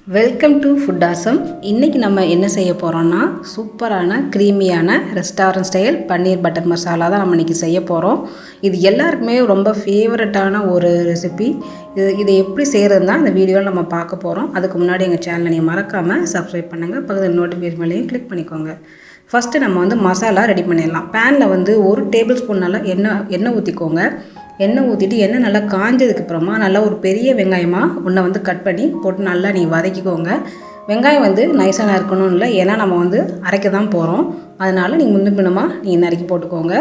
Welcome to food awesome. இன்றைக்கி நம்ம என்ன செய்ய போகிறோம்னா சூப்பரான க்ரீமியான ரெஸ்டாரண்ட் ஸ்டைல் பன்னீர் பட்டர் மசாலா தான் நம்ம இன்றைக்கி செய்ய போகிறோம். இது எல்லாருக்குமே ரொம்ப ஃபேவரட்டான ஒரு ரெசிபி. இதை எப்படி செய்கிறதுனா இந்த வீடியோவில் நம்ம பார்க்க போகிறோம். அதுக்கு முன்னாடி எங்கள் சேனலை நீங்கள் மறக்காமல் சப்ஸ்கிரைப் பண்ணுங்கள், பக்கத்தில் நோட்டிஃபிகேஷன் மேலேயும் கிளிக் பண்ணிக்கோங்க. ஃபஸ்ட்டு நம்ம மசாலா ரெடி பண்ணிடலாம். பேனில் 1 டேபிள் ஸ்பூன் நல்லா எண்ணெய் ஊற்றிக்கோங்க. எண்ணெய் ஊற்றிட்டு எண்ணெய் நல்லா காஞ்சதுக்கப்புறமா நல்லா ஒரு பெரிய வெங்காயமாக ஒன்றை கட் பண்ணி போட்டு நல்லா நீங்கள் வதக்கிக்கோங்க. வெங்காயம் நைஸாக இருக்கணும்னு இல்லை, ஏன்னா நம்ம அரைக்க தான் போகிறோம். அதனால் நீங்கள் முன்ன பின்னமாக நீங்கள் நறுக்கி போட்டுக்கோங்க.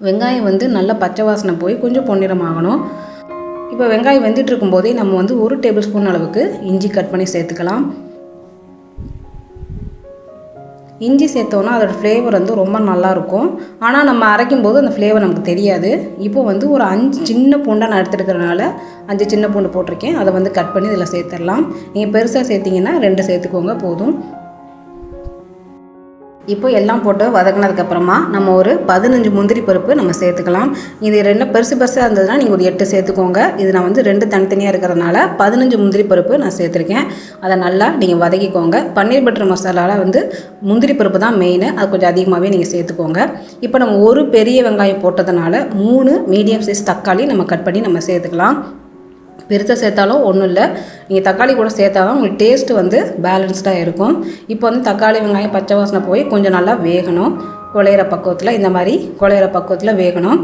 வெங்காயம் நல்லா பச்சை வாசனை போய் கொஞ்சம் பொன்னிறமாகணும். இப்போ வெங்காயம் வெந்துட்டு இருக்கும்போதே நம்ம 1 டேபிள் ஸ்பூன் அளவுக்கு இஞ்சி கட் பண்ணி சேர்த்துக்கலாம். இஞ்சி சேர்த்தோன்னா அதோடய ஃப்ளேவர் ரொம்ப நல்லாயிருக்கும். ஆனால் நம்ம அரைக்கும் போது அந்த ஃப்ளேவர் நமக்கு தெரியாது. இப்போ ஒரு 5 சின்ன பூண்டாக நான் எடுத்துருக்கிறதுனால 5 சின்ன பூண்டு போட்டிருக்கேன். அதை கட் பண்ணி இதில் சேர்த்துடலாம். நீங்கள் பெருசாக சேர்த்திங்கன்னா 2 சேர்த்துக்கோங்க போதும். இப்போ எல்லாம் போட்டு வதக்கினதுக்கப்புறமா நம்ம ஒரு 15 முந்திரி பருப்பு நம்ம சேர்த்துக்கலாம். இது 2 பெருசாக இருந்ததுன்னா நீங்கள் ஒரு 8 சேர்த்துக்கோங்க. இது நான் 2 தனித்தனியாக இருக்கிறதுனால 15 முந்திரி பருப்பு நான் சேர்த்துருக்கேன். அதை நல்லா நீங்கள் வதக்கிக்கோங்க. பன்னீர் பட்டர் மசாலாவில் முந்திரி பருப்பு தான் மெயின். அது கொஞ்சம் அதிகமாகவே நீங்கள் சேர்த்துக்கோங்க. இப்போ நம்ம ஒரு பெரிய வெங்காயம் போட்டதுனால 3 மீடியம் சைஸ் தக்காளி நம்ம கட் பண்ணி நம்ம சேர்த்துக்கலாம். பெருசாக சேர்த்தாலும் ஒன்றும் இல்லை, நீங்கள் தக்காளி கூட சேர்த்தா தான் உங்களுக்கு டேஸ்ட்டு பேலன்ஸ்டாக இருக்கும். இப்போ தக்காளி வெங்காயம் பச்சை வாசனை போய் கொஞ்சம் நல்லா வேகணும். குழையிற பக்குவத்தில் இந்த மாதிரி குழையிற பக்குவத்தில் வேகணும்.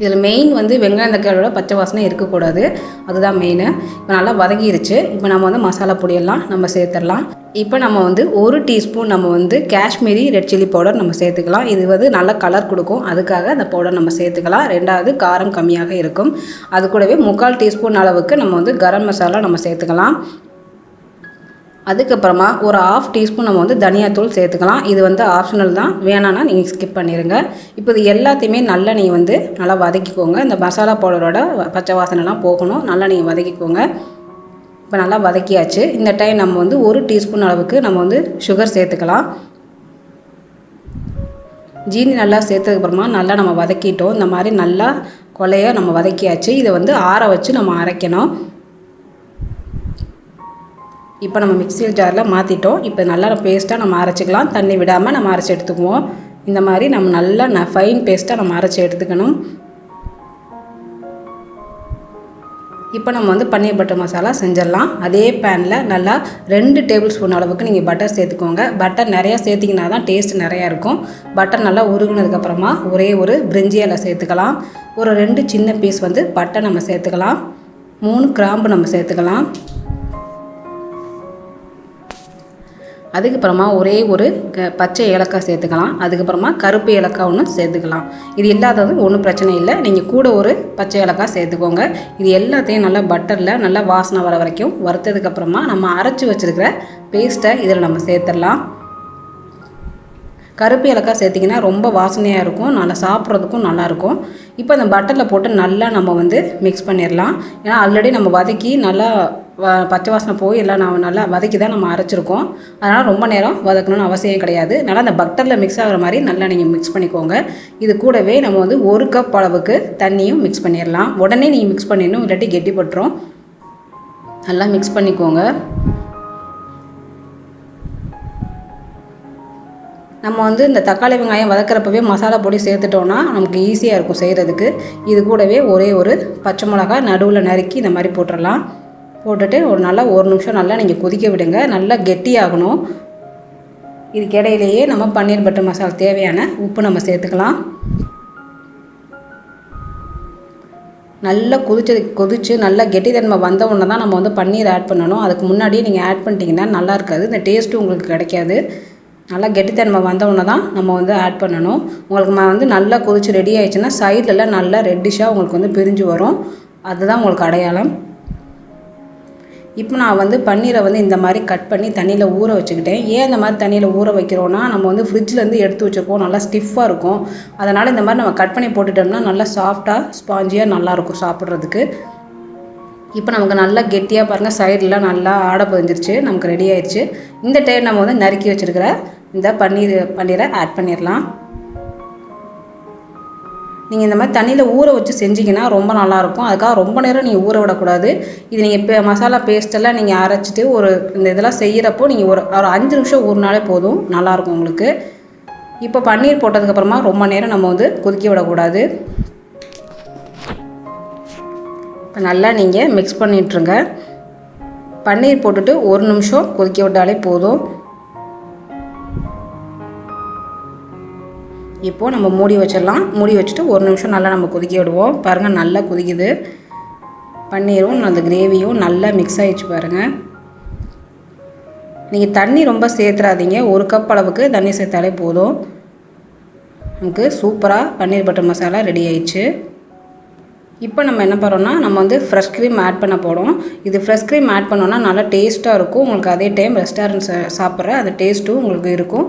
இதில் மெயின் வெங்காயம் தக்காளியோட பச்சை வாசனை இருக்கக்கூடாது, அதுதான் மெயின். இப்போ நல்லா வதங்கிருச்சு. இப்போ நம்ம மசாலா பொடியெல்லாம் நம்ம சேர்த்துடலாம். இப்போ நம்ம 1 டீஸ்பூன் நம்ம காஷ்மீரி ரெட் சில்லி பவுடர் நம்ம சேர்த்துக்கலாம். இது நல்ல கலர் கொடுக்கும், அதுக்காக அந்த பவுடர் நம்ம சேர்த்துக்கலாம். 2வது காரம் கம்மியாக இருக்கும். அது கூடவே 3/4 டீஸ்பூன் அளவுக்கு நம்ம கரம் மசாலா நம்ம சேர்த்துக்கலாம். அதுக்கப்புறமா ஒரு 1/2 டீஸ்பூன் நம்ம தனியாத்தூள் சேர்த்துக்கலாம். இது ஆப்ஷனல் தான், வேணான்னா நீங்கள் ஸ்கிப் பண்ணிடுங்க. இப்போ இது எல்லாத்தையுமே நல்லா நீங்கள் நல்லா வதக்கிக்கோங்க. இந்த மசாலா பவுடரோட பச்சை வாசனைலாம் போகணும். நல்லா நீங்கள் வதக்கிக்கோங்க. இப்போ நல்லா வதக்கியாச்சு. இந்த டைம் நம்ம 1 டீஸ்பூன் அளவுக்கு நம்ம சுகர் சேர்த்துக்கலாம். ஜீனி நல்லா சேர்த்ததுக்கப்புறமா நல்லா நம்ம வதக்கிட்டோம். இந்த மாதிரி நல்லா கொலையாக நம்ம வதக்கியாச்சு. இதை ஆற வச்சு நம்ம அரைக்கணும். இப்போ நம்ம மிக்ஸி ஜாரில் மாற்றிட்டோம். இப்போ நல்லா பேஸ்ட்டாக நம்ம அரைச்சிக்கலாம். தண்ணி விடாமல் நம்ம அரைச்சி எடுத்துக்குவோம். இந்த மாதிரி நம்ம நல்லா ஃபைன் பேஸ்ட்டாக நம்ம அரைச்சி எடுத்துக்கணும். இப்போ நம்ம பன்னீர் பட்டர் மசாலா செஞ்சிடலாம். அதே பேனில் நல்லா 2 டேபிள் ஸ்பூன் அளவுக்கு நீங்கள் பட்டர் சேர்த்துக்கோங்க. பட்டர் நிறையா சேர்த்திங்கன்னா தான் டேஸ்ட் நிறையா இருக்கும். பட்டர் நல்லா உருகுனதுக்கப்புறமா ஒரே ஒரு பிரிஞ்சி இலை சேர்த்துக்கலாம். ஒரு 2 சின்ன பீஸ் பட்டை நம்ம சேர்த்துக்கலாம். 3 கிராம்பு நம்ம சேர்த்துக்கலாம். அதுக்கப்புறமா ஒரே ஒரு பச்சை ஏலக்காய் சேர்த்துக்கலாம். அதுக்கப்புறமா கருப்பு ஏலக்காய் ஒன்று சேர்த்துக்கலாம். இது இல்லாதது ஒன்றும் பிரச்சனை இல்லை, நீங்கள் கூட ஒரு பச்சை ஏலக்காய் சேர்த்துக்கோங்க. இது எல்லாத்தையும் நல்லா பட்டரில் நல்லா வாசனை வர வரைக்கும் வறுத்ததுக்கப்புறமா நம்ம அரைச்சி வச்சுருக்கிற பேஸ்ட்டை இதில் நம்ம சேர்த்துடலாம். கருப்பு ஏலக்காய் சேர்த்திங்கன்னா ரொம்ப வாசனையாக இருக்கும், நல்லா சாப்பிட்றதுக்கும் நல்லாயிருக்கும். இப்போ அந்த பட்டரில் போட்டு நல்லா நம்ம மிக்ஸ் பண்ணிடலாம். ஏன்னா ஆல்ரெடி நம்ம வதக்கி நல்லா பச்சை வாசனை போய் எல்லாம் நம்ம நல்லா வதக்கி தான் நம்ம அரைச்சிருக்கோம். அதனால் ரொம்ப நேரம் வதக்கணும்னு அவசியம் கிடையாது. நல்லா அந்த பட்டரில் மிக்ஸ் ஆகிற மாதிரி நல்லா நீங்கள் மிக்ஸ் பண்ணிக்கோங்க. இது கூடவே நம்ம 1 கப் அளவுக்கு தண்ணியும் மிக்ஸ் பண்ணிடலாம். உடனே நீங்கள் மிக்ஸ் பண்ணிடணும், இல்லாட்டி கெட்டிப்பட்டுரும். நல்லா மிக்ஸ் பண்ணிக்கோங்க. நம்ம இந்த தக்காளி வெங்காயம் வதக்கிறப்பவே மசாலா பொடி சேர்த்துட்டோன்னா நமக்கு ஈஸியாக இருக்கும் செய்கிறதுக்கு. இது கூடவே ஒரே ஒரு பச்சை மிளகாய் நடுவில் நறுக்கி இந்த மாதிரி போட்டுடலாம். போட்டுட்டு நல்லா 1 நிமிஷம் நல்லா நீங்கள் கொதிக்க விடுங்க. நல்லா கெட்டியாகணும். இதுக்கிடையிலேயே நம்ம பன்னீர் பட்டர் மசாலா தேவையான உப்பு நம்ம சேர்த்துக்கலாம். நல்லா கொதிச்சு நல்லா கெட்டித்தன்மை வந்த உடனே தான் நம்ம பன்னீர் ஆட் பண்ணணும். அதுக்கு முன்னாடியே நீங்கள் ஆட் பண்ணிட்டீங்கன்னா நல்லா இருக்காது, இந்த டேஸ்ட்டும் உங்களுக்கு கிடைக்காது. நல்லா கெட்டித்தன்மை வந்த உடனே தான் நம்ம ஆட் பண்ணணும். உங்களுக்கு நல்லா கொதிச்சு ரெடி ஆகிடுச்சுன்னா சைட்லலாம் நல்லா ரெட்டிஷாக உங்களுக்கு பிரிஞ்சு வரும். அதுதான் உங்களுக்கு அடையாளம். இப்போ நான் பன்னீரை இந்த மாதிரி கட் பண்ணி தண்ணியில் ஊற வச்சுக்கிட்டேன். ஏன் இந்த மாதிரி தண்ணியில் ஊற வைக்கிறோன்னா நம்ம ஃப்ரிட்ஜிலேருந்து எடுத்து வச்சுருப்போம், நல்லா ஸ்டிஃபாக இருக்கும். அதனால் இந்த மாதிரி நம்ம கட் பண்ணி போட்டுட்டோம்னா நல்லா சாஃப்டாக ஸ்பாஞ்சியாக நல்லாயிருக்கும் சாப்பிட்றதுக்கு. இப்போ நமக்கு நல்லா கெட்டியாக பாருங்கள், சைடெலாம் நல்லா ஆடை பதிஞ்சிருச்சு, நமக்கு ரெடி ஆயிடுச்சு. இந்த டைம் நம்ம நறுக்கி வச்சுருக்கிற இந்த பன்னீரை ஆட் பண்ணிடலாம். நீங்கள் இந்த மாதிரி தண்ணியில் ஊற வச்சு செஞ்சிங்கன்னா ரொம்ப நல்லாயிருக்கும். அதுக்காக ரொம்ப நேரம் நீங்கள் ஊற விடக்கூடாது. இது நீங்கள் இப்போ மசாலா பேஸ்ட்டெல்லாம் நீங்கள் அரைச்சிட்டு இந்த இதெல்லாம் செய்கிறப்போ நீங்கள் ஒரு 5 நிமிஷம் ஊறினாலே போதும், நல்லாயிருக்கும் உங்களுக்கு. இப்போ பன்னீர் போட்டதுக்கப்புறமா ரொம்ப நேரம் நம்ம கொதிக்க விடக்கூடாது. இப்போ நல்லா நீங்கள் மிக்ஸ் பண்ணிட்டுருங்க. பன்னீர் போட்டுட்டு 1 நிமிஷம் கொதிக்க விட்டாலே போதும். இப்போது நம்ம மூடி வச்சிடலாம். மூடி வச்சுட்டு 1 நிமிஷம் நல்லா நம்ம கொதிக்க விடுவோம். பாருங்கள் நல்லா கொதிக்குது. பன்னீரும் அந்த கிரேவியும் நல்லா மிக்ஸ் ஆகிடுச்சு பாருங்கள். நீங்கள் தண்ணி ரொம்ப சேர்த்துறாதீங்க. 1 கப் அளவுக்கு தண்ணி சேர்த்தாலே போதும். நமக்கு சூப்பராக பன்னீர் பட்டர் மசாலா ரெடி ஆயிடுச்சு. இப்போ நம்ம என்ன பண்ணுறோன்னா நம்ம ஃப்ரெஷ் க்ரீம் ஆட் பண்ண போகிறோம். இது ஃப்ரெஷ் க்ரீம் ஆட் பண்ணோன்னா நல்லா டேஸ்ட்டாக இருக்கும். உங்களுக்கு அதே டைம் ரெஸ்டாரண்ட் சாப்பிட்ற அந்த டேஸ்ட்டும் உங்களுக்கு இருக்கும்.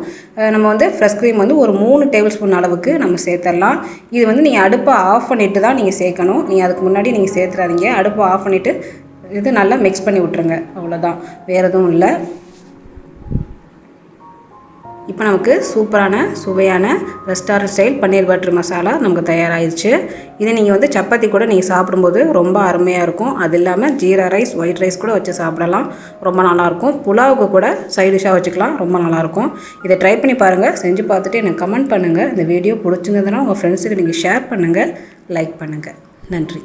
நம்ம ஃப்ரெஷ் க்ரீம் ஒரு 3 டேபிள் ஸ்பூன் அளவுக்கு நம்ம சேர்த்துடலாம். இது நீங்கள் அடுப்பை ஆஃப் பண்ணிவிட்டு தான் நீங்கள் சேர்க்கணும். நீங்கள் அதுக்கு முன்னாடி நீங்கள் சேர்த்துறாதீங்க. அடுப்பை ஆஃப் பண்ணிவிட்டு இது நல்லா மிக்ஸ் பண்ணி விட்ருங்க. அவ்வளோதான், வேறு எதுவும் இல்லை. இப்போ நமக்கு சூப்பரான சுவையான ரெஸ்டாரண்ட் ஸ்டைல் பன்னீர் பட்டர் மசாலா நமக்கு தயாராகிடுச்சு. இதை நீங்கள் சப்பாத்தி கூட நீங்கள் சாப்பிடும்போது ரொம்ப அருமையாக இருக்கும். அது இல்லாமல் ஜீரா ரைஸ், ஒயிட் ரைஸ் கூட வச்சு சாப்பிடலாம், ரொம்ப நல்லாயிருக்கும். புலாவுக்கு கூட சைட் டிஷ்ஷாக வச்சுக்கலாம், ரொம்ப நல்லாயிருக்கும். இதை ட்ரை பண்ணி பாருங்கள். செஞ்சு பார்த்துட்டு எனக்கு கமெண்ட் பண்ணுங்கள். இந்த வீடியோ பிடிச்சிருந்ததுன்னா உங்கள் ஃப்ரெண்ட்ஸுக்கு நீங்கள் ஷேர் பண்ணுங்கள், லைக் பண்ணுங்கள். நன்றி.